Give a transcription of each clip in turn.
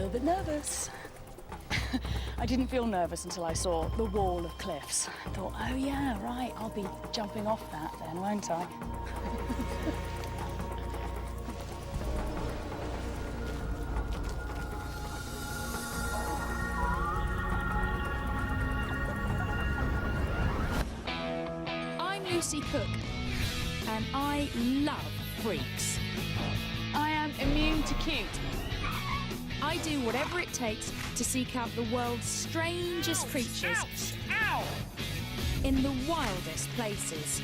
little bit nervous. I didn't feel nervous until I saw the wall of cliffs. I thought, oh yeah, right, I'll be jumping off that then, won't I? I'm Lucy Cook, and I love freaks. I am immune to cute. I do whatever it takes to seek out the world's strangest creatures in the wildest places.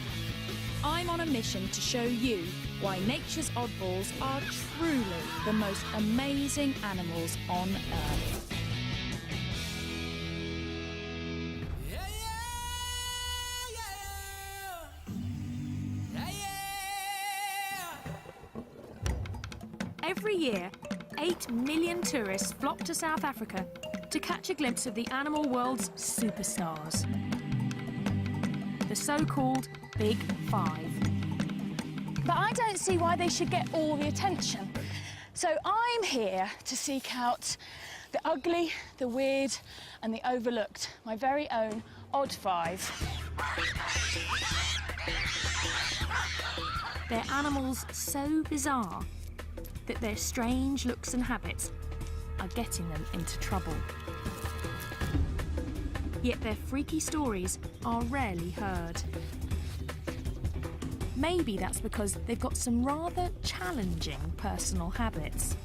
I'm on a mission to show you why nature's oddballs are truly the most amazing animals on Earth. Every year, 8 million tourists flock to South Africa to catch a glimpse of the animal world's superstars, the so-called Big Five. But I don't see why they should get all the attention. So I'm here to seek out the ugly, the weird, and the overlooked. My very own odd five. They're animals so bizarre that their strange looks and habits are getting them into trouble. Yet their freaky stories are rarely heard. Maybe that's because they've got some rather challenging personal habits.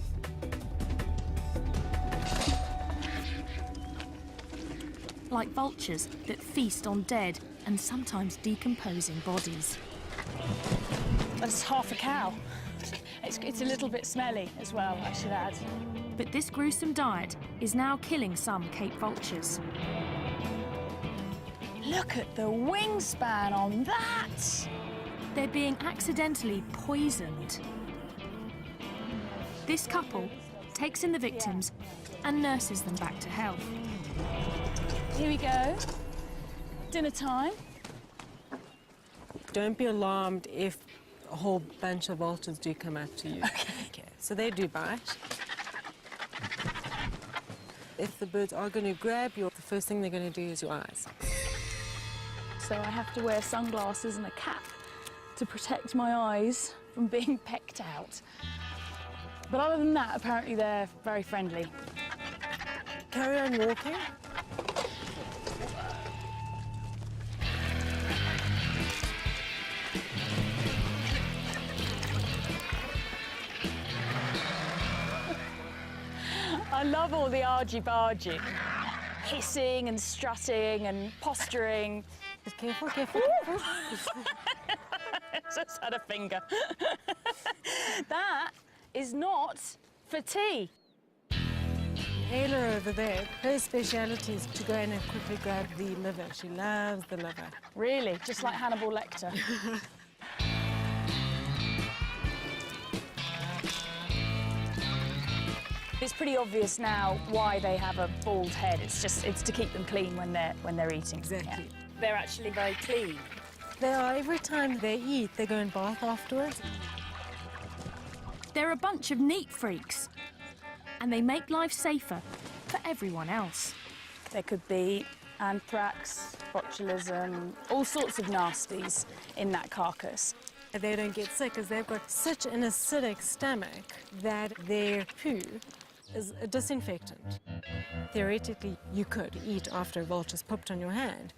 Like vultures that feast on dead and sometimes decomposing bodies. That's half a cow. It's a little bit smelly as well, I should add. But this gruesome diet is now killing some Cape vultures. Look at the wingspan on that! They're being accidentally poisoned. This couple takes in the victims and nurses them back to health. Here we go. Dinner time. Don't be alarmed if a whole bunch of vultures do come up to you. Okay. So they do bite. If the birds are going to grab you, the first thing they're going to do is your eyes. So I have to wear sunglasses and a cap to protect my eyes from being pecked out. But other than that, apparently they're very friendly. Carry on walking. I love all the argy-bargy. Hissing and strutting and posturing. Just careful, careful, careful. Just had a finger. That is not for tea. Ayla over there, her speciality is to go in and quickly grab the liver. She loves the liver. Really? Just like Hannibal Lecter? It's pretty obvious now why they have a bald head. It's to keep them clean when they're eating. Exactly. Yeah. They're actually very clean. They are, every time they eat, they go and bath afterwards. They're a bunch of neat freaks, and they make life safer for everyone else. There could be anthrax, botulism, all sorts of nasties in that carcass. They don't get sick because they've got such an acidic stomach that their poo is a disinfectant. Theoretically, you could eat after a vulture's pooped on your hand.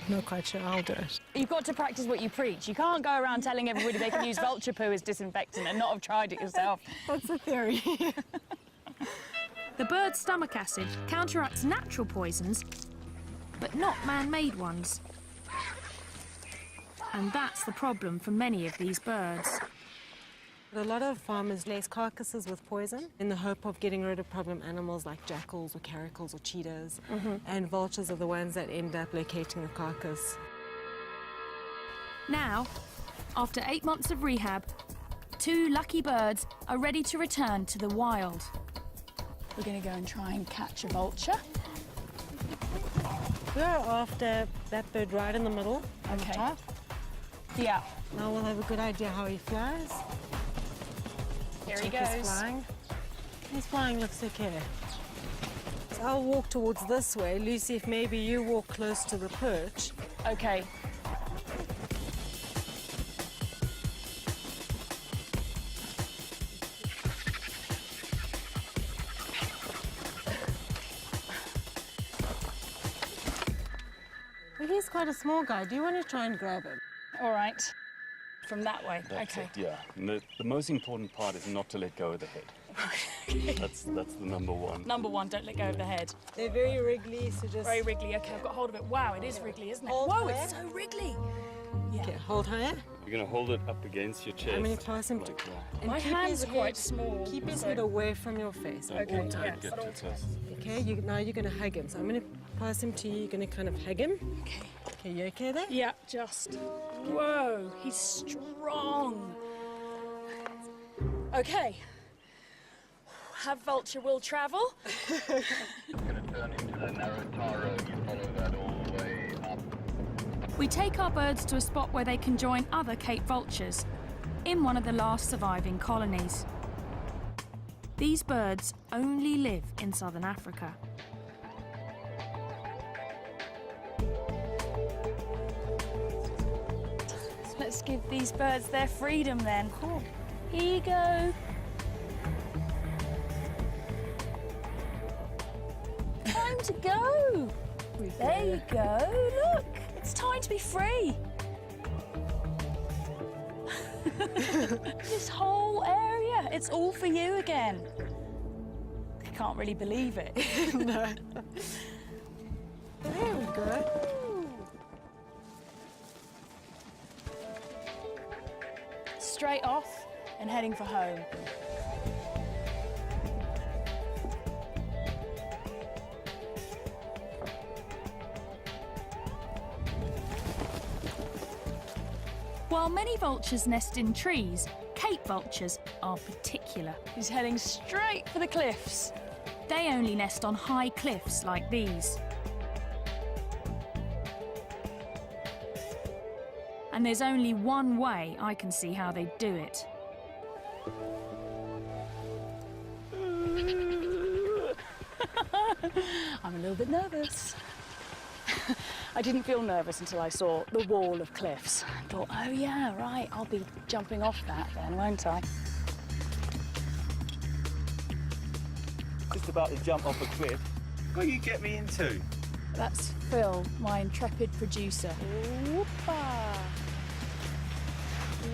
I'm not quite sure I'll do it. You've got to practice what you preach. You can't go around telling everybody they can use vulture poo as disinfectant and not have tried it yourself. That's a theory. The bird's stomach acid counteracts natural poisons, but not man-made ones. And that's the problem for many of these birds. A lot of farmers lace carcasses with poison in the hope of getting rid of problem animals like jackals or caracals or cheetahs. And vultures are the ones that end up locating the carcass. Now, after 8 months of rehab, 2 lucky birds are ready to return to the wild. We're going to go and try and catch a vulture. We're after that bird right in the middle. On the Okay. top. Yeah. Now we'll have a good idea how he flies. Here he Check his goes. flying. He's vultures flying looks okay. So I'll walk towards this way. Lucy, if maybe you walk close to the perch. Okay. Well, he's quite a small guy. Do you want to try and grab him? All right. From that way. That's okay. it, yeah. And the most important part is not to let go of the head. That's the number one. Number one, don't let go of the head. They're very wriggly, so just... Very wriggly. Okay, I've got hold of it. Wow, it is wriggly, isn't it? Hold Whoa, higher. it's so wriggly. Yeah. Okay, hold higher. You're going to hold it up against your chest. I'm going to clasp him. like that. And My keep hand's his quite head- small. Keep his so- head away from your face at Okay, all yeah, times. get to chest. Okay, now you're going to hug him. So I'm going to pass him to you. You're going to kind of hug him. Okay, you okay there? Yeah, just. Whoa, he's strong. Okay. Have vulture will travel. Going to turn into the narrow tar road. You follow that all the way up. We take our birds to a spot where they can join other Cape vultures in one of the last surviving colonies. These birds only live in southern Africa. Let's give these birds their freedom then. Cool. Here you go. Time to go. There you go. Look, it's time to be free. This whole area, it's all for you again. I can't really believe it. No. There we go. Straight off and heading for home. While many vultures nest in trees, Cape vultures are particular. He's heading straight for the cliffs. They only nest on high cliffs like these. And there's only one way I can see how they do it. I'm a little bit nervous. I didn't feel nervous until I saw the wall of cliffs. I thought, oh yeah, right, I'll be jumping off that then, won't I? Just about to jump off a cliff. What you get me into? That's Phil, my intrepid producer. Whoopa!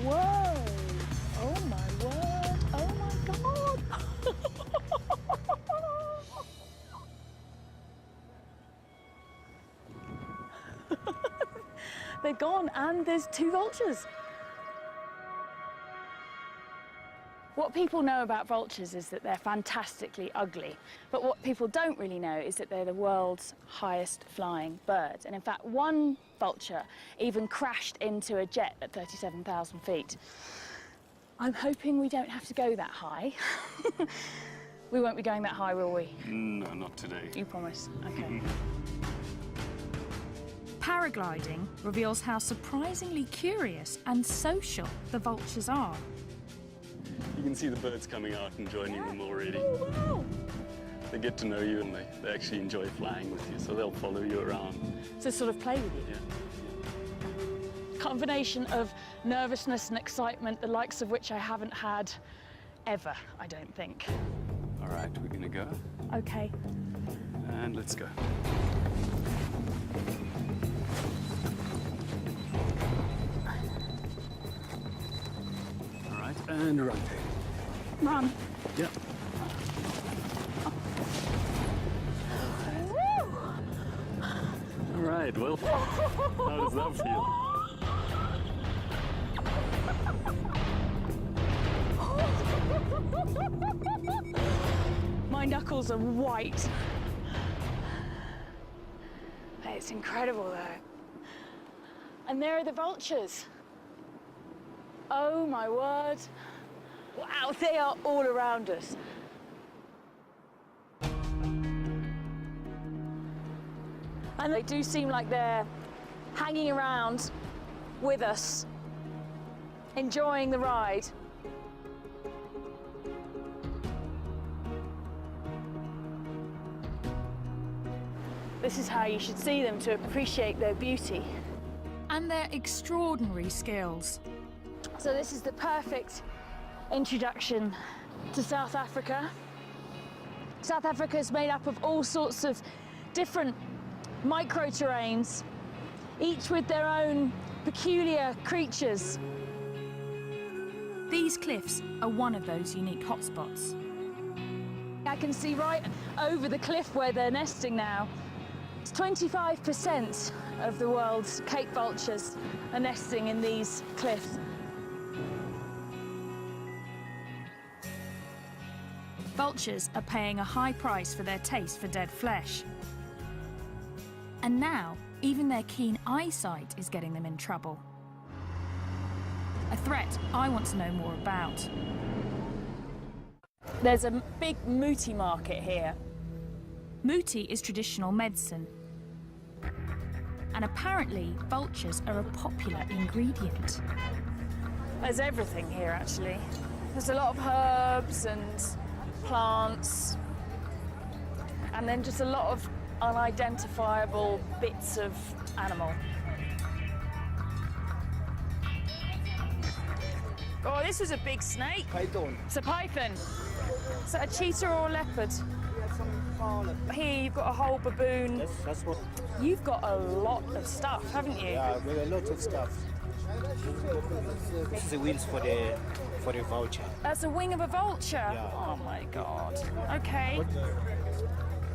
Whoa! Oh my word! Oh my god! They're gone, and there's two vultures. What people know about vultures is that they're fantastically ugly, but what people don't really know is that they're the world's highest flying birds. And in fact, one vulture even crashed into a jet at 37,000 feet. I'm hoping we don't have to go that high. We won't be going that high, will we? No, not today. You promise? Okay. Paragliding reveals how surprisingly curious and social the vultures are. You can see the birds coming out and joining them already. Oh, wow! They get to know you and they actually enjoy flying with you, so they'll follow you around. To sort of play with you. Yeah. Combination of nervousness and excitement, the likes of which I haven't had ever, I don't think. All right, we're gonna go, Okay. and let's go. All right, and rotate. Run. Yeah. All right, well, how does that feel? My knuckles are white. It's incredible though. And there are the vultures. Oh my word. Wow, they are all around us. And they do seem like they're hanging around with us, enjoying the ride. This is how you should see them to appreciate their beauty. And their extraordinary skills. So this is the perfect introduction to South Africa. South Africa is made up of all sorts of different micro-terrains, each with their own peculiar creatures. These cliffs are one of those unique hotspots. I can see right over the cliff where they're nesting now. It's 25% of the world's Cape vultures are nesting in these cliffs. Vultures are paying a high price for their taste for dead flesh. And now, even their keen eyesight is getting them in trouble. A threat I want to know more about. There's a big muti market here. Muti is traditional medicine. And apparently, vultures are a popular ingredient. There's everything here, actually. There's a lot of herbs and plants, and then just a lot of unidentifiable bits of animal. Oh, this was a big snake. Python. It's a python. Is that a cheetah or a leopard? Here you've got a whole baboon. That's what. You've got a lot of stuff, haven't you? Yeah, with a lot of stuff. This is the wheels for the vulture. That's a wing of a vulture. Yeah. Oh my God. Okay.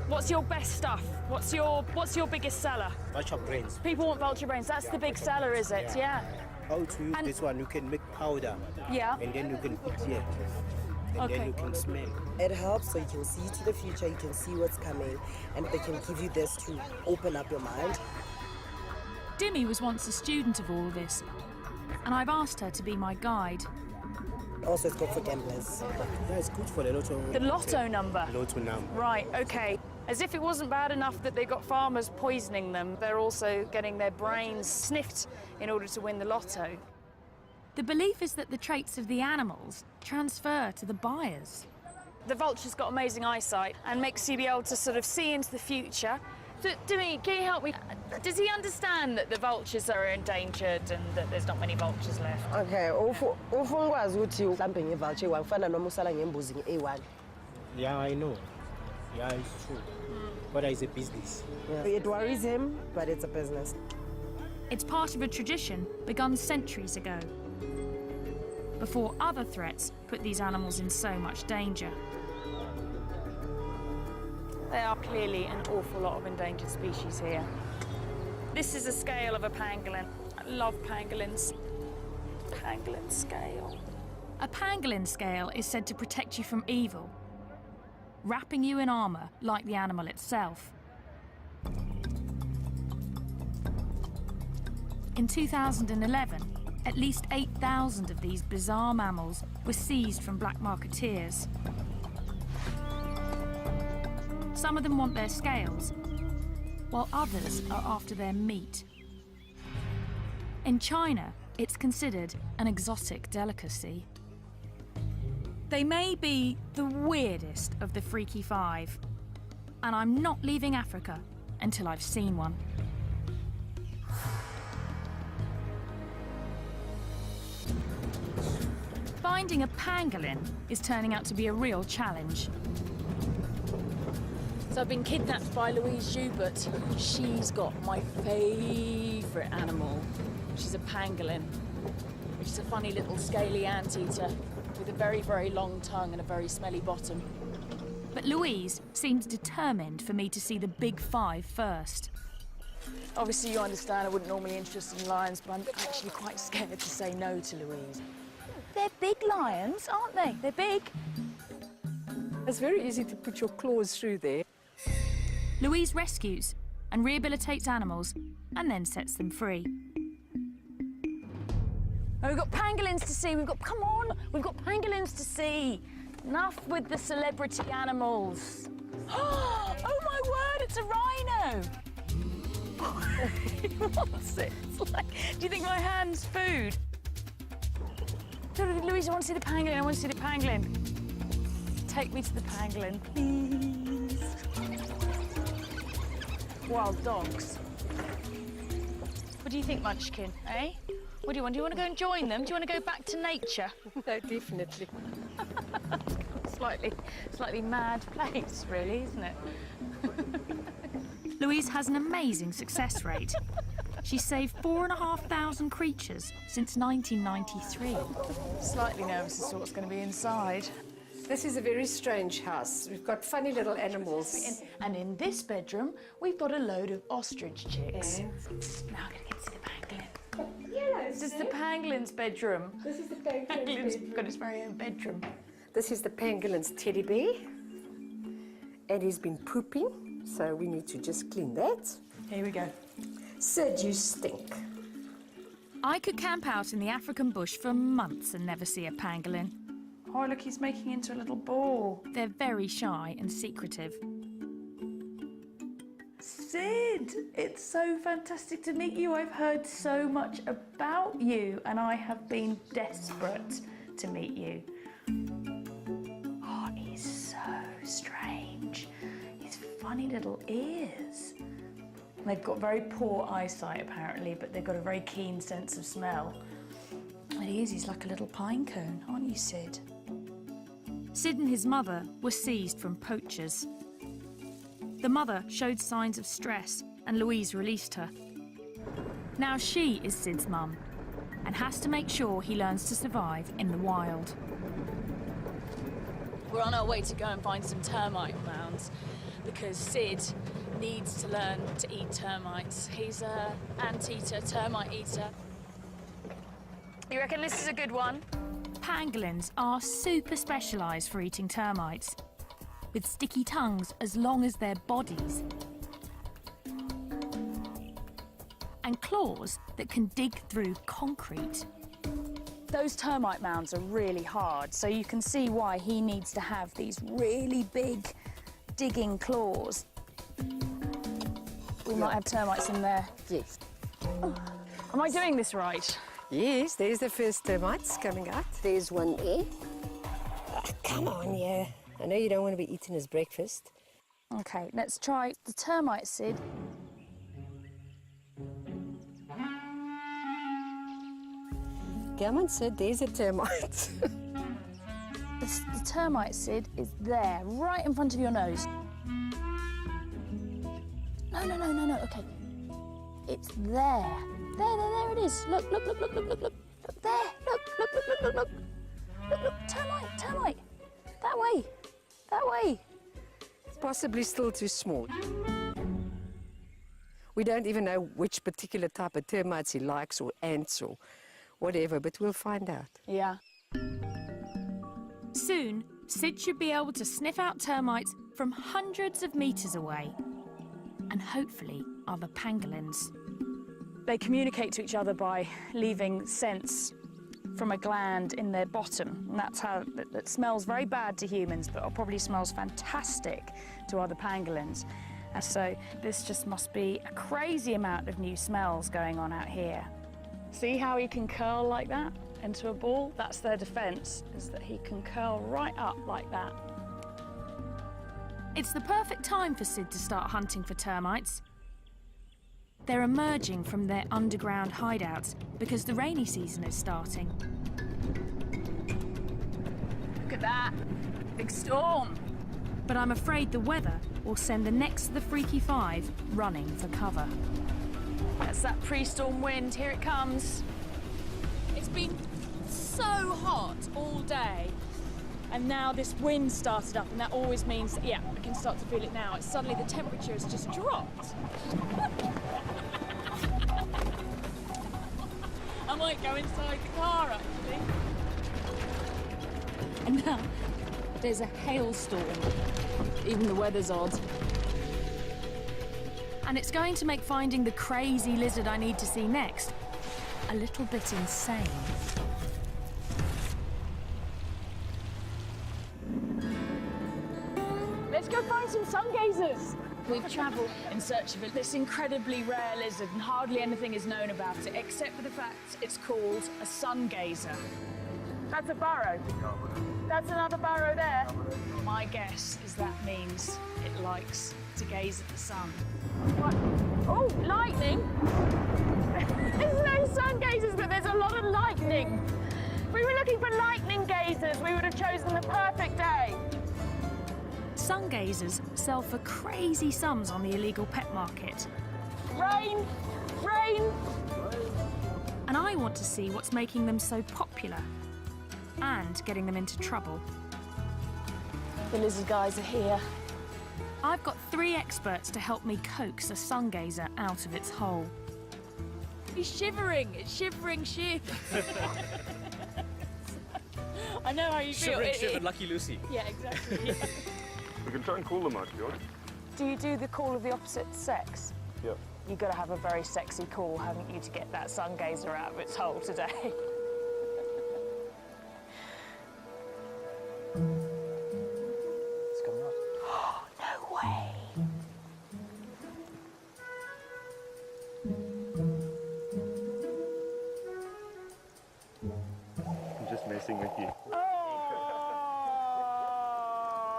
What's your best stuff? What's your biggest seller? Vulture brains. People want vulture brains. That's the big seller, is it? Yeah. How to use And- this one? You can make powder. Yeah. And then you can put here. And Okay. then you can smell. It helps so you can see to the future, you can see what's coming, and they can give you this to open up your mind. Dimi was once a student of all this, and I've asked her to be my guide. Also, it's good for gamblers. Yeah, it's good for the lotto. The lotto number. Lotto number. Right, okay. As if it wasn't bad enough that they got farmers poisoning them, they're also getting their brains sniffed in order to win the lotto. The belief is that the traits of the animals transfer to the buyers. The vulture's got amazing eyesight and makes you be able to sort of see into the future. So, Dimi, can you help me? Does he understand that the vultures are endangered and that there's not many vultures left? Okay, ufungwazi ukuthi mhlambe ngevulture wangifana noma usala ngembuzi nge-A1. Yeah, I know. Yeah, it's true. But it's a business. Yeah. It worries him, but it's a business. It's part of a tradition begun centuries ago, before other threats put these animals in so much danger. There are clearly an awful lot of endangered species here. This is a scale of a pangolin. I love pangolins. Pangolin scale. A pangolin scale is said to protect you from evil, wrapping you in armour like the animal itself. In 2011, at least 8,000 of these bizarre mammals were seized from black marketeers. Some of them want their scales, while others are after their meat. In China, it's considered an exotic delicacy. They may be the weirdest of the Freaky Five, and I'm not leaving Africa until I've seen one. Finding a pangolin is turning out to be a real challenge. So I've been kidnapped by Louise Joubert. She's got my favourite animal, which is a pangolin, which is a funny little scaly anteater with a very, very long tongue and a very smelly bottom. But Louise seems determined for me to see the big five first. Obviously, you understand I wouldn't normally be interested in lions, but I'm actually quite scared to say no to Louise. They're big lions, aren't they? They're big. It's very easy to put your claws through there. Louise rescues and rehabilitates animals and then sets them free. Oh, we've got pangolins to see. Come on, we've got pangolins to see. Enough with the celebrity animals. Oh my word, it's a rhino. What's it? It's like, do you think my hand's food? Louise, I want to see the pangolin. I want to see the pangolin. Take me to the pangolin, please. wild dogs. What do you think, Munchkin, eh? What do you want? Do you want to go and join them? Do you want to go back to nature? No, definitely. Slightly mad place, really, isn't it? Louise has an amazing success rate. She's saved 4,500 creatures since 1993. Slightly nervous as to what's going to be inside. This is a very strange house. We've got funny little animals. And in this bedroom, we've got a load of ostrich chicks. Now I'm going to get to the pangolin. This is the pangolin's bedroom. This is the pangolin's Pangolin's bedroom. got its very own bedroom. This is the pangolin's teddy bear. And he's been pooping, so we need to just clean that. Here we go. Sid, you stink. I could camp out in the African bush for months and never see a pangolin. Oh, look, he's making into a little ball. They're very shy and secretive. Sid, it's so fantastic to meet you. I've heard so much about you, and I have been desperate to meet you. Oh, he's so strange. His funny little ears. They've got very poor eyesight, apparently, but they've got a very keen sense of smell. And he's like a little pine cone, aren't you, Sid? Sid and his mother were seized from poachers. The mother showed signs of stress and Louise released her. Now she is Sid's mum and has to make sure he learns to survive in the wild. We're on our way to go and find some termite mounds because Sid needs to learn to eat termites. He's an anteater, termite eater. You reckon this is a good one? Pangolins are super specialised for eating termites, with sticky tongues as long as their bodies, and claws that can dig through concrete. Those termite mounds are really hard, so you can see why he needs to have these really big digging claws. We might have termites in there. Yes. Am I doing this right? Yes, there's the first termites coming out. There's one there. Ah, come on, yeah. I know you don't want to be eating his breakfast. Okay, let's try the termite, Sid. Come on, Sid, there's a termite. The termite, Sid, is there, right in front of your nose. No, okay. It's there. There it is. Look, there. Look, termite. That way. Possibly still too small. We don't even know which particular type of termites he likes, or ants, or whatever, but we'll find out. Yeah. Soon, Sid should be able to sniff out termites from hundreds of metres away, and hopefully other pangolins. They communicate to each other by leaving scents from a gland in their bottom. And that's how it smells very bad to humans, but it probably smells fantastic to other pangolins. And so this just must be a crazy amount of new smells going on out here. See how he can curl like that into a ball? That's their defense, is that he can curl right up like that. It's the perfect time for Sid to start hunting for termites. They're emerging from their underground hideouts because the rainy season is starting. Look at that, big storm. But I'm afraid the weather will send the next of the Freaky Five running for cover. That's that pre-storm wind, here it comes. It's been so hot all day, and now this wind started up, and that always means, yeah, I can start to feel it now. It's suddenly the temperature has just dropped. I might go inside the car, actually. And now there's a hailstorm. Even the weather's odd. And it's going to make finding the crazy lizard I need to see next a little bit insane. Let's go find some sun gazers. We've travelled in search of this incredibly rare lizard, and hardly anything is known about it, except for the fact it's called a sun gazer. That's a burrow. That's another burrow there. My guess is that means it likes to gaze at the sun. Oh, lightning! There's no sun gazers, but there's a lot of lightning. If we were looking for lightning gazers, we would have chosen the perfect day. Sun gazers sell for crazy sums on the illegal pet market. Rain! Rain! And I want to see what's making them so popular and getting them into trouble. The lizard guys are here. I've got 3 experts to help me coax a sun gazer out of its hole. He's shivering. It's shivering ship. I know how you feel. Shivering, Lucky Lucy. Yeah, exactly. Yeah. We can try and call them out, George. Do you do the call of the opposite sex? Yeah. You've got to have a very sexy call, haven't you, to get that sun gazer out of its hole today? It's coming out. No way. I'm just messing with you. Oh,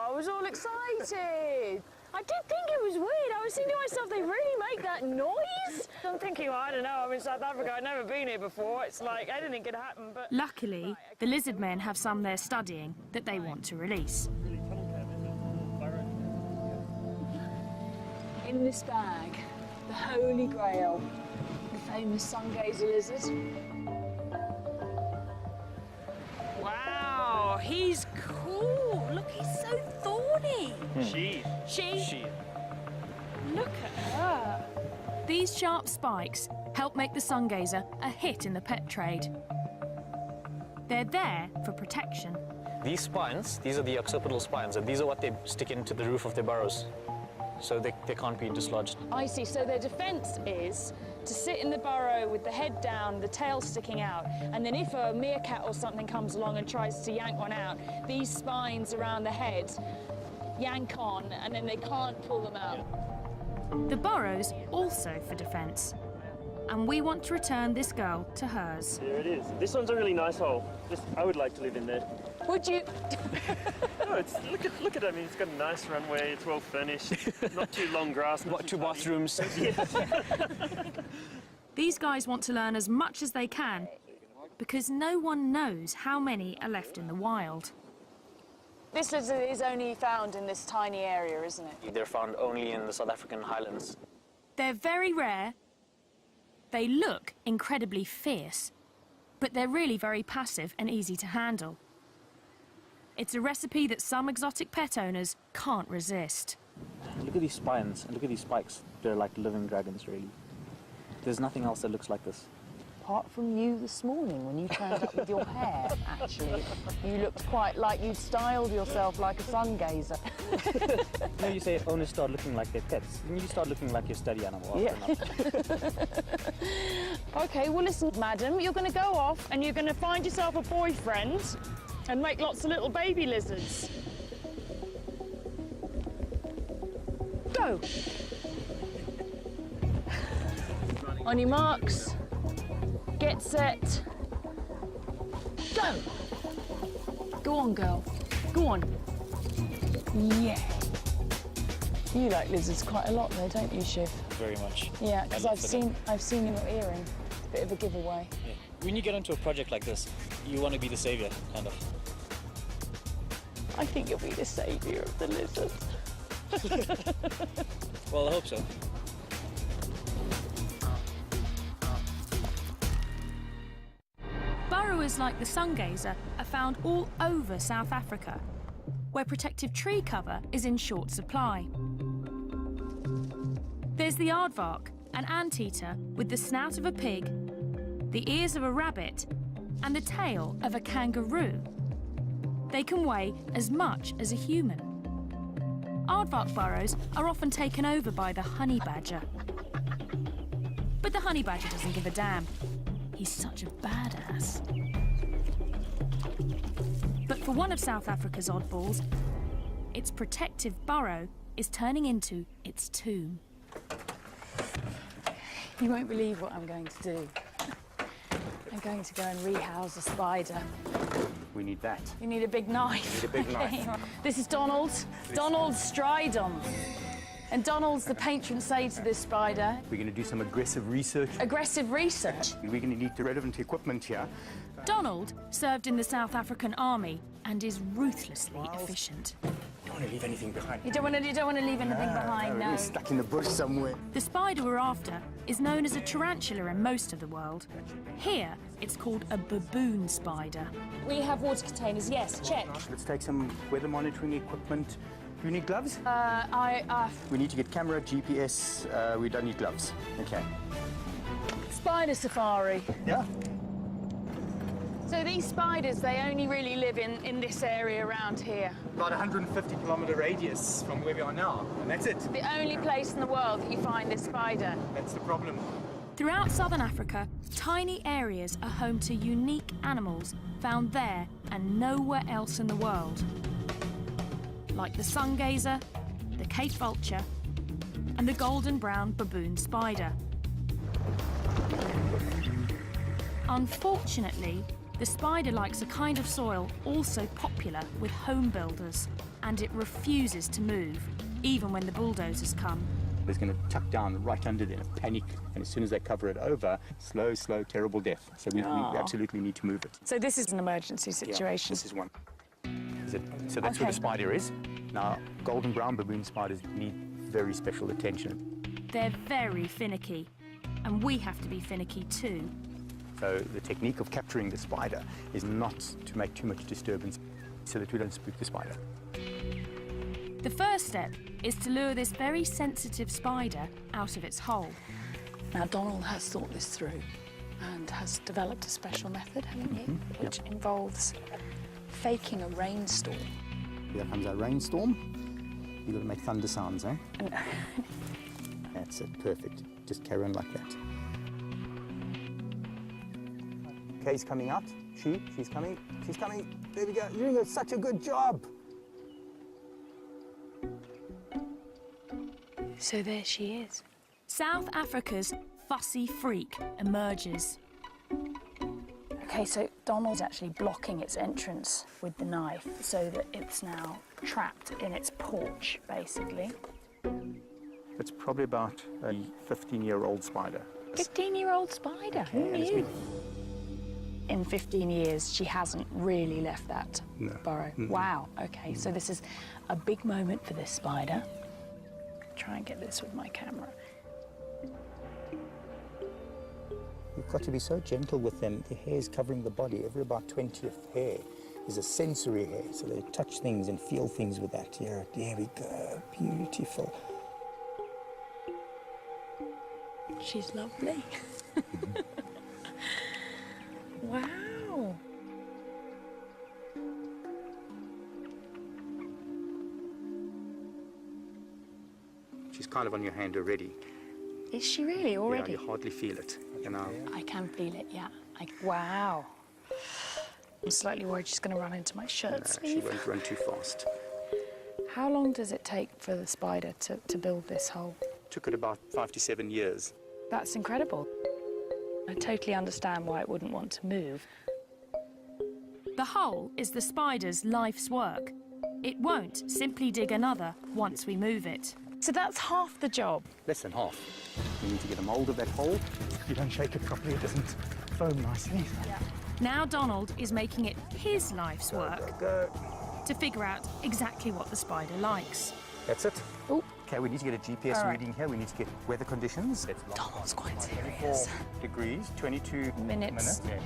I was all excited. I did think it was weird. I was thinking to myself, they really make that noise? I'm thinking, well, I don't know, I'm in South Africa, I've never been here before. It's like anything could happen, but... Luckily, the lizard men have some they're studying that they want to release. In this bag, the Holy Grail, the famous sun gazer lizard. Wow, he's cool. Look, he's so thorny. She. She? Look at her. These sharp spikes help make the sun gazer a hit in the pet trade. They're there for protection. These spines, these are the occipital spines, and these are what they stick into the roof of their burrows, so they can't be dislodged. I see, so their defense is to sit in the burrow with the head down, the tail sticking out, and then if a meerkat or something comes along and tries to yank one out, these spines around the head yank on, and then they can't pull them out. The burrow's also for defence. And we want to return this girl to hers. There it is. This one's a really nice hole. I would like to live in there. Would you? No, look at it. I mean, it's got a nice runway. It's well furnished. Not too long grass. Not Two bathrooms. These guys want to learn as much as they can because no one knows how many are left in the wild. This lizard is only found in this tiny area, isn't it? They're found only in the South African highlands. They're very rare. They look incredibly fierce, but they're really very passive and easy to handle. It's a recipe that some exotic pet owners can't resist. Look at these spines and look at these spikes. They're like living dragons, really. There's nothing else that looks like this. Apart from you this morning when you turned up with your hair, actually. You looked quite like you'd styled yourself like a sun gazer. You know, you say owners start looking like their pets. You start looking like your study animal. Yeah. Okay, well listen, madam, you're going to go off and you're going to find yourself a boyfriend and make lots of little baby lizards. Go! On your marks, get set, go! Go on, girl. Go on. Yeah. You like lizards quite a lot though, don't you, Shiv? Very much. Yeah, because I've seen in your earring. It's a bit of a giveaway. Yeah. When you get into a project like this, you want to be the savior, kind of. I think you'll be the savior of the lizards. Well, I hope so. Burrowers like the sun gazer are found all over South Africa, where protective tree cover is in short supply. There's the aardvark, an anteater with the snout of a pig, the ears of a rabbit, and the tail of a kangaroo. They can weigh as much as a human. Aardvark burrows are often taken over by the honey badger. But the honey badger doesn't give a damn. He's such a badass. But for one of South Africa's oddballs, its protective burrow is turning into its tomb. You won't believe what I'm going to do. I'm going to go and rehouse a spider. We need that. You need a big knife. We need a big knife. This is Donald. Donald Stridon. And Donald's the patron saint of this spider. We're going to do some aggressive research. Aggressive research. We're going to need the relevant equipment here. Donald served in the South African Army and is ruthlessly efficient. Don't want to leave anything behind. You don't want to leave anything behind, no. We're stuck in the bush somewhere. The spider we're after is known as a tarantula in most of the world. Here, it's called a baboon spider. We have water containers, yes, check. Let's take some weather monitoring equipment. Do we need gloves? I We need to get camera, GPS. We don't need gloves. Okay. spider safari. Yeah. So these spiders, they only really live in this area around here. About 150-kilometer radius from where we are now, and that's it. The only place in the world that you find this spider. That's the problem. Throughout southern Africa, tiny areas are home to unique animals found there and nowhere else in the world. Like the sun gazer, the Cape vulture, and the golden brown baboon spider. Unfortunately, the spider likes a kind of soil also popular with home builders, and it refuses to move, even when the bulldozers come. It's going to tuck down right under there, panic, and as soon as they cover it over, slow, terrible death. So we absolutely need to move it. So this is an emergency situation. Yeah, this is one. So that's where the spider is. Now, golden brown baboon spiders need very special attention. They're very finicky, and we have to be finicky too. So the technique of capturing the spider is not to make too much disturbance so that we don't spook the spider. The first step is to lure this very sensitive spider out of its hole. Now, Donald has thought this through and has developed a special method, haven't you? Which involves faking a rainstorm. Here comes our rainstorm. You've got to make thunder sounds, eh? That's it, perfect. Just carry on like that. Okay, he's coming out. She's coming. There we go. You're doing such a good job. So there she is. South Africa's fussy freak emerges. Okay, so Donald's actually blocking its entrance with the knife so that it's now trapped in its porch, basically. It's probably about a 15-year-old spider. 15-year-old spider, who knew? In 15 years, she hasn't really left that burrow. Wow, okay, so this is a big moment for this spider. Try and get this with my camera. You've got to be so gentle with them. The hair is covering the body. Every about 20th hair is a sensory hair, so they touch things and feel things with that here. There we go, beautiful. She's lovely. Wow. She's kind of on your hand already. Is she really already? Yeah, you hardly feel it. You know. I can feel it, yeah. Wow. I'm slightly worried she's going to run into my shirt sleeve. She won't run too fast. How long does it take for the spider to build this hole? Took it about 5 to 7 years. That's incredible. I totally understand why it wouldn't want to move. The hole is the spider's life's work. It won't simply dig another once we move it. So that's half the job. Less than half. You need to get a mould of that hole. If you don't shake it properly, it doesn't foam nicely. Yeah. Now Donald is making it his life's work to figure out exactly what the spider likes. That's it. Ooh. Okay, we need to get a GPS reading here. We need to get weather conditions. Donald's quite serious. 4 degrees, 22 minutes. Yeah.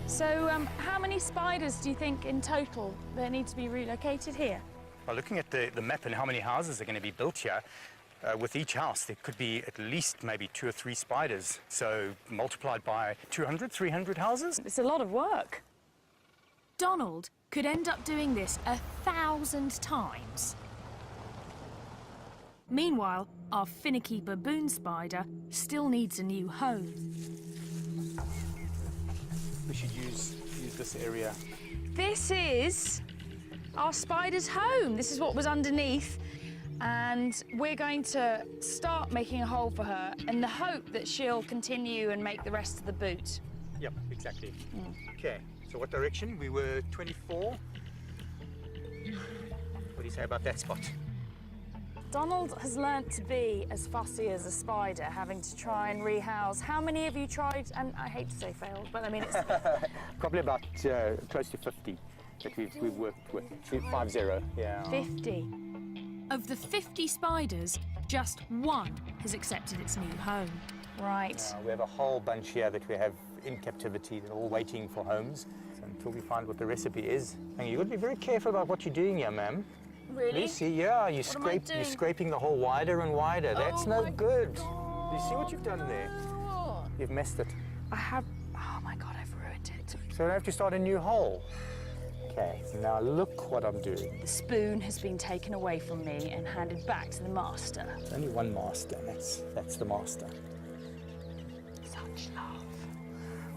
So how many spiders do you think in total there need to be relocated here? Well, looking at the map and how many houses are going to be built here, with each house there could be at least maybe 2 or 3 spiders. So multiplied by 200, 300 houses. It's a lot of work. Donald could end up doing this 1,000 times. Meanwhile, our finicky baboon spider still needs a new home. We should use this area. This is our spider's home. This is what was underneath. And we're going to start making a hole for her in the hope that she'll continue and make the rest of the boot. Yep, exactly. Okay, So what direction? We were 24. What do you say about that spot? Donald has learnt to be as fussy as a spider, having to try and rehouse. How many have you tried, and I hate to say failed, but I mean it's... Probably about close to 50 that we've worked with. 50, yeah. 50. Of the 50 spiders, just one has accepted its new home. Right. We have a whole bunch here that we have in captivity. They're all waiting for homes until we find what the recipe is. And you've got to be very careful about what you're doing here, ma'am. Really? Lucy, yeah, you're scraping the hole wider and wider. That's no good. You see what you've done there? You've messed it. I have... Oh my God, I've ruined it. So I have to start a new hole. Okay, now look what I'm doing. The spoon has been taken away from me and handed back to the master. There's only one master, and that's the master. Such love.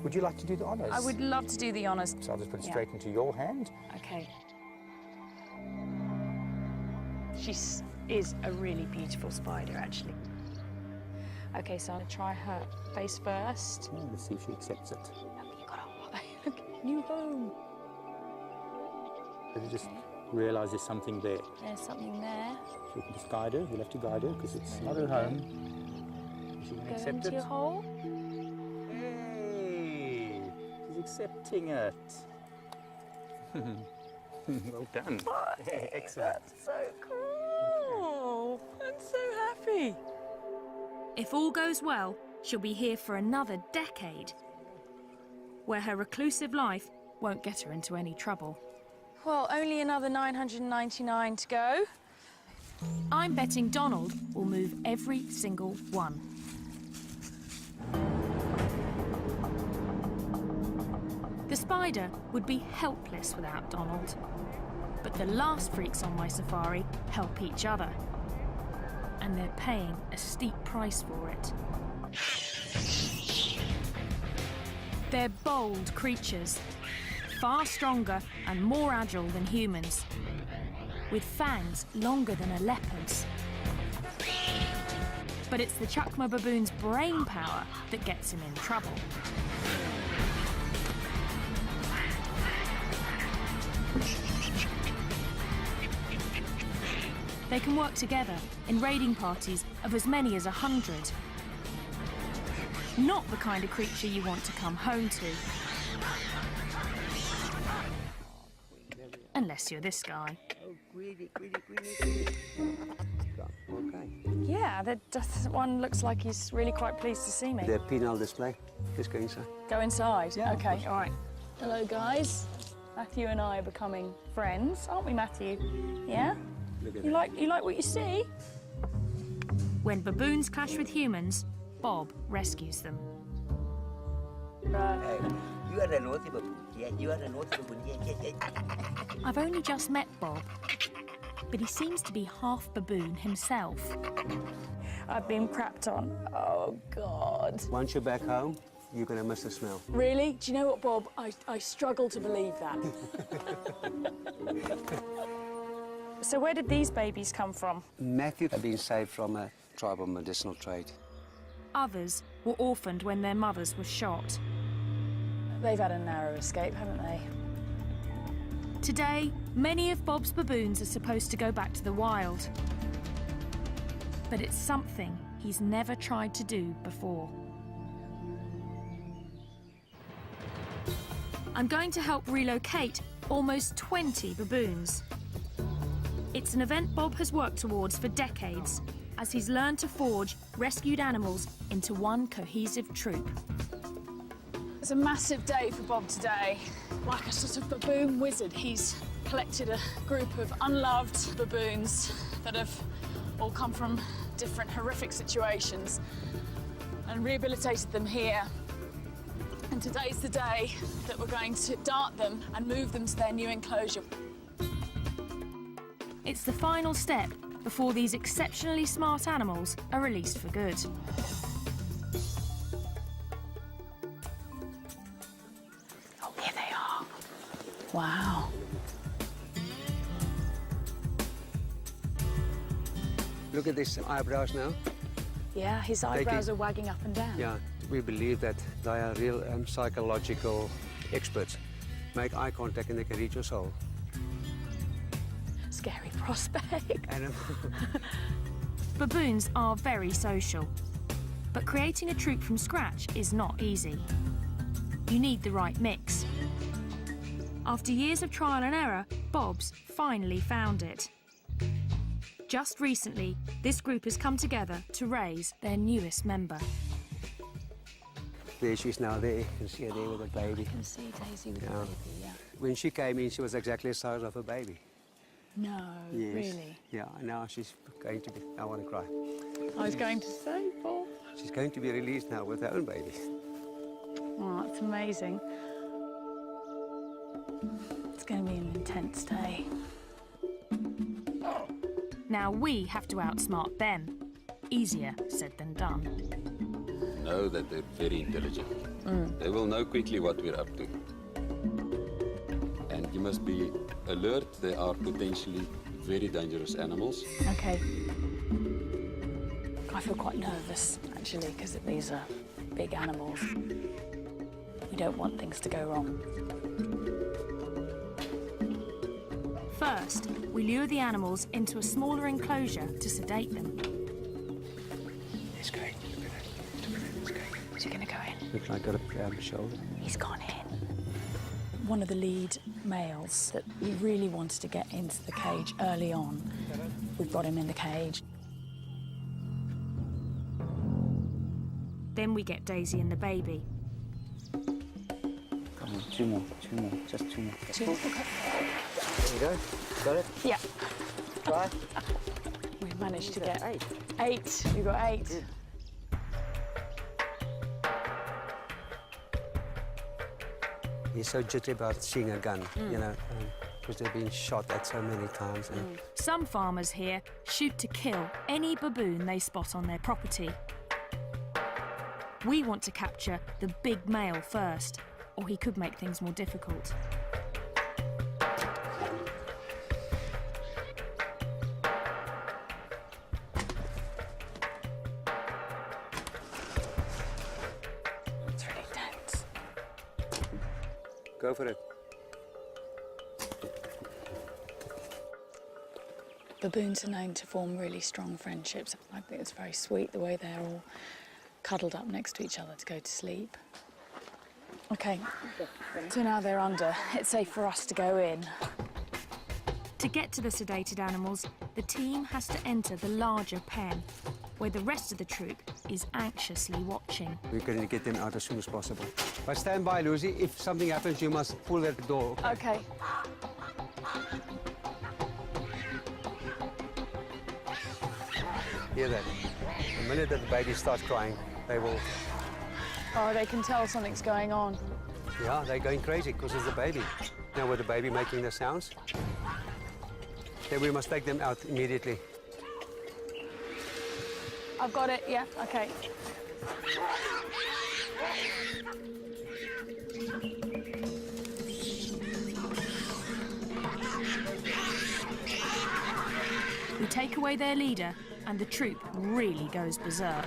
Would you like to do the honors? I would love to do the honors. So I'll just put it straight into your hand. Okay. She is a really beautiful spider, actually. Okay, so I'm gonna try her face first. Oh, let's see if she accepts it. Look, you got a new home. Let me just realise there's something there. There's something there. So you can just guide her. We'll have to guide her because it's not her home. Is she going to Go accept into it? your hole. Hey, she's accepting it. Well done. Excellent. So cool. I'm so happy. If all goes well, she'll be here for another decade, where her reclusive life won't get her into any trouble. Well, only another 999 to go. I'm betting Donald will move every single one. The spider would be helpless without Donald. But the last freaks on my safari help each other. And they're paying a steep price for it. They're bold creatures, far stronger and more agile than humans, with fangs longer than a leopard's. But it's the Chukma baboon's brain power that gets him in trouble. They can work together in raiding parties of as many as 100. Not the kind of creature you want to come home to. Unless you're this guy. Yeah, that one looks like he's really quite pleased to see me. The penal display. Let's go inside. Go inside? Yeah, okay, all right. Hello, guys. Matthew and I are becoming friends, aren't we, Matthew? Yeah? You like what you see? When baboons clash with humans, Bob rescues them. Hey, you are a naughty baboon. Yeah, you are a naughty baboon. Yeah. I've only just met Bob, but he seems to be half baboon himself. I've been crapped on. Oh, God. Once you're back home, you're going to miss the smell. Really? Do you know what, Bob? I struggle to believe that. So where did these babies come from? Matthew had been saved from a tribal medicinal trade. Others were orphaned when their mothers were shot. They've had a narrow escape, haven't they? Today, many of Bob's baboons are supposed to go back to the wild. But it's something he's never tried to do before. I'm going to help relocate almost 20 baboons. It's an event Bob has worked towards for decades, as he's learned to forge rescued animals into one cohesive troop. It's a massive day for Bob today. Like a sort of baboon wizard, he's collected a group of unloved baboons that have all come from different horrific situations and rehabilitated them here. And today's the day that we're going to dart them and move them to their new enclosure. It's the final step before these exceptionally smart animals are released for good. Oh, here they are. Wow. Look at these eyebrows now. Yeah, his eyebrows are wagging up and down. Yeah, we believe that they are real psychological experts. make eye contact and they can reach your soul. Scary prospect. And Baboons are very social, but creating a troop from scratch is not easy. You need the right mix. After years of trial and error, Bob's finally found it. Just recently, this group has come together to raise their newest member. there she's now there. You can see her there with a baby. You can see Daisy with a baby, yeah. When she came in, she was exactly the size of a baby. No, Yes. really? Yeah, now she's going to be, I want to cry. I was going to say, Paul. She's going to be released now with her own baby. Oh, that's amazing. It's going to be an intense day. Now we have to outsmart them. Easier said than done. Know that they're very intelligent. They will know quickly what we're up to. And you must be alert. They are potentially very dangerous animals. Okay. I feel quite nervous, actually, because these are big animals. We don't want things to go wrong. First, we lure the animals into a smaller enclosure to sedate them. It's going. Look at that. Look at that. It's going. Is he going to go in? Looks like a shoulder. He's gone in. One of the lead males that we really wanted to get into the cage early on, we've got him in the cage. Then we get Daisy and the baby. Come on, two more, just two more. Two, okay. There you go. Got it? Yeah. Try. We've managed to get Eight. 8. We've got 8. He's so jittery about seeing a gun, you know, because they've been shot at so many times. And Some farmers here shoot to kill any baboon they spot on their property. We want to capture the big male first, or he could make things more difficult. It's really tense. Go for it. Baboons are known to form really strong friendships. I think it's very sweet the way they're all cuddled up next to each other to go to sleep. Okay, so now they're under. It's safe for us to go in. To get to the sedated animals, the team has to enter the larger pen, where the rest of the troop is anxiously watching. We're going to get them out as soon as possible. But stand by, Lucy. If something happens, you must pull at the door. Okay. Hear that? The minute that the baby starts crying, they will... Oh, they can tell something's going on. Yeah, they're going crazy because of the baby. Now with the baby making the sounds, then we must take them out immediately. I've got it, yeah, okay. We take away their leader, and the troop really goes berserk.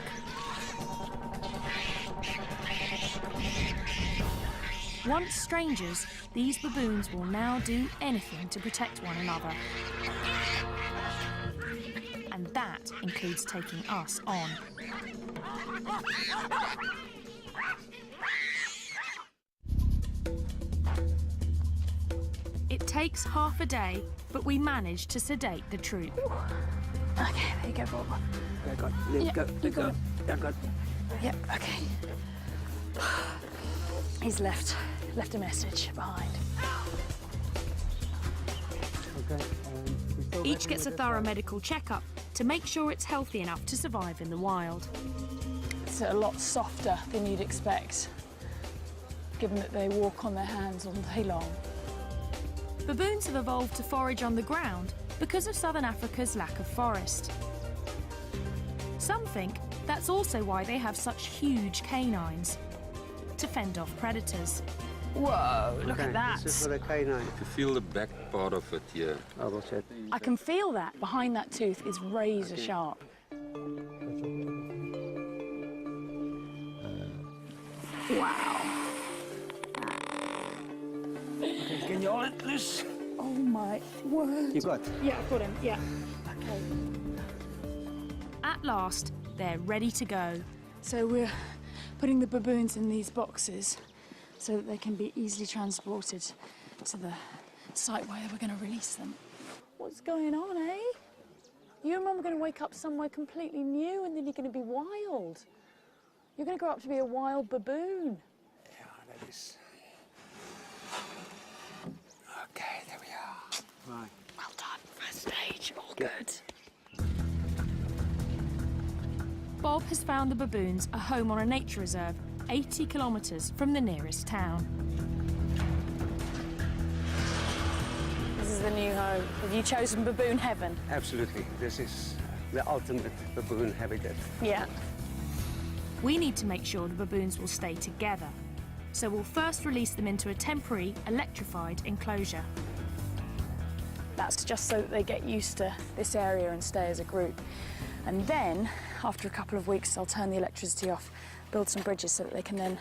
Once strangers, these baboons will now do anything to protect one another. And that includes taking us on. It takes half a day, but we manage to sedate the troop. Okay, there you go, Bob. Let go, let go, let go. Let go. Yep, okay. He's left a message behind. Okay. Each gets a thorough medical checkup to make sure it's healthy enough to survive in the wild. It's a lot softer than you'd expect, given that they walk on their hands all day long. Baboons have evolved to forage on the ground because of southern Africa's lack of forest. Some think that's also why they have such huge canines, to fend off predators. Whoa, look at that. This is for the canine. If you feel the back part of it here, I will check. I can feel that. Behind that tooth is razor sharp. Okay, Can you hold it loose? Oh my word. You got? Yeah, I've got him. Yeah. Okay. At last, they're ready to go. So we're putting the baboons in these boxes so that they can be easily transported to the site where we're going to release them. What's going on, eh? You and Mum are going to wake up somewhere completely new and then you're going to be wild. You're going to grow up to be a wild baboon. Yeah, that is. Okay, there we are. Right. Well done. First stage. All good. Bob has found the baboons a home on a nature reserve 80 kilometres from the nearest town. This is the new home. Have you chosen baboon heaven? Absolutely. This is the ultimate baboon habitat. Yeah. We need to make sure the baboons will stay together. So we'll first release them into a temporary, electrified enclosure. That's just so that they get used to this area and stay as a group. And then, after a couple of weeks, I'll turn the electricity off, build some bridges so that they can then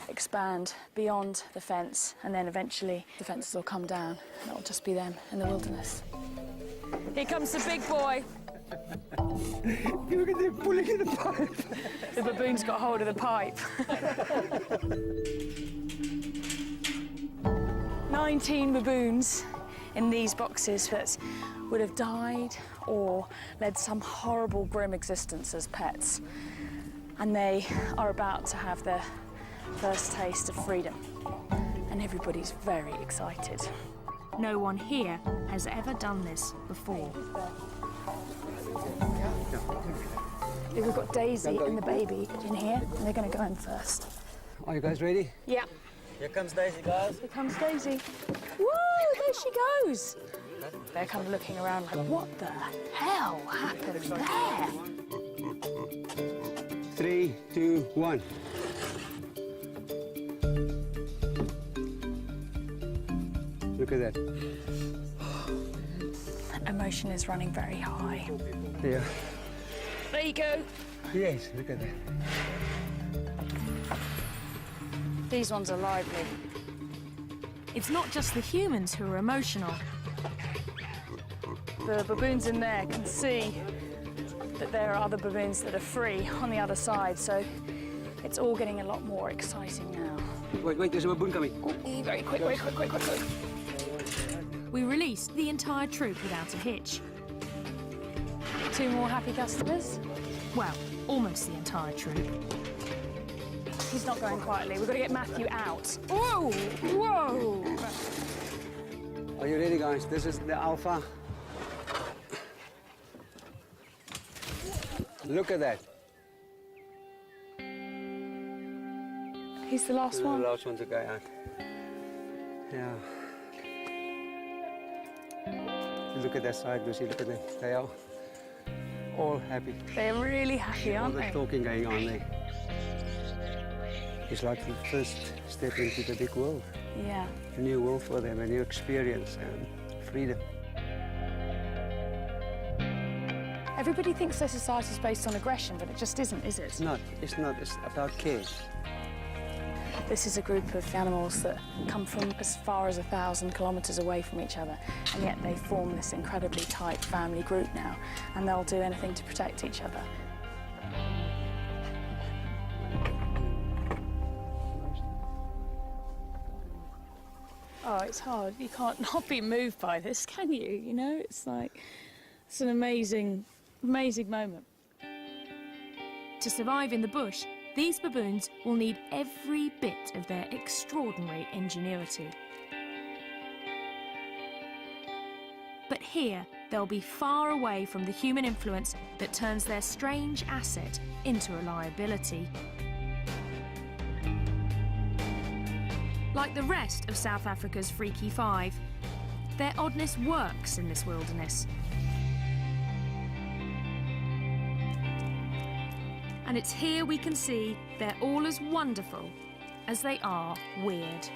expand beyond the fence, and then eventually the fences will come down and it'll just be them in the wilderness. Here comes the big boy. Look at them pulling in the pipe. The baboon's got hold of the pipe. 19 baboons in these boxes that would have died or led some horrible, grim existence as pets. And they are about to have their first taste of freedom. And everybody's very excited. No one here has ever done this before. We've got Daisy and the baby in here, and they're going to go in first. Are you guys ready? Yeah. Here comes Daisy, guys. Here comes Daisy. Woo! There she goes. They're kind of looking around like, what the hell happened there? 3, 2, 1. Look at that. Emotion is running very high. Yeah. There you go. Yes, look at that. These ones are lively. It's not just the humans who are emotional. The baboons in there can see that there are other baboons that are free on the other side, so it's all getting a lot more exciting now. Wait, there's a baboon coming. Ooh, very quick, very quick, quick, quick, quick. We released the entire troop without a hitch. 2 more happy customers. Well, almost the entire troop. He's not going quietly. We've got to get Matthew out. Whoa! Whoa! Are you ready, guys? This is the alpha. Look at that. He's the last one. The last one to go out. Yeah. Look at that side, Lucy. Look at them. They are all happy. They're really happy, All aren't the they? talking going on there. It's like the first step into the big world. Yeah. A new world for them, a new experience and freedom. Everybody thinks their society is based on aggression, but it just isn't, is it? It's not. It's about care. This is a group of animals that come from as far as 1,000 kilometres away from each other, and yet they form this incredibly tight family group now, and they'll do anything to protect each other. Oh, it's hard. You can't not be moved by this, can you? You know, it's like, it's an amazing, amazing moment. To survive in the bush, these baboons will need every bit of their extraordinary ingenuity. But here, they'll be far away from the human influence that turns their strange asset into a liability. Like the rest of South Africa's Freaky Five, their oddness works in this wilderness. And it's here we can see they're all as wonderful as they are weird.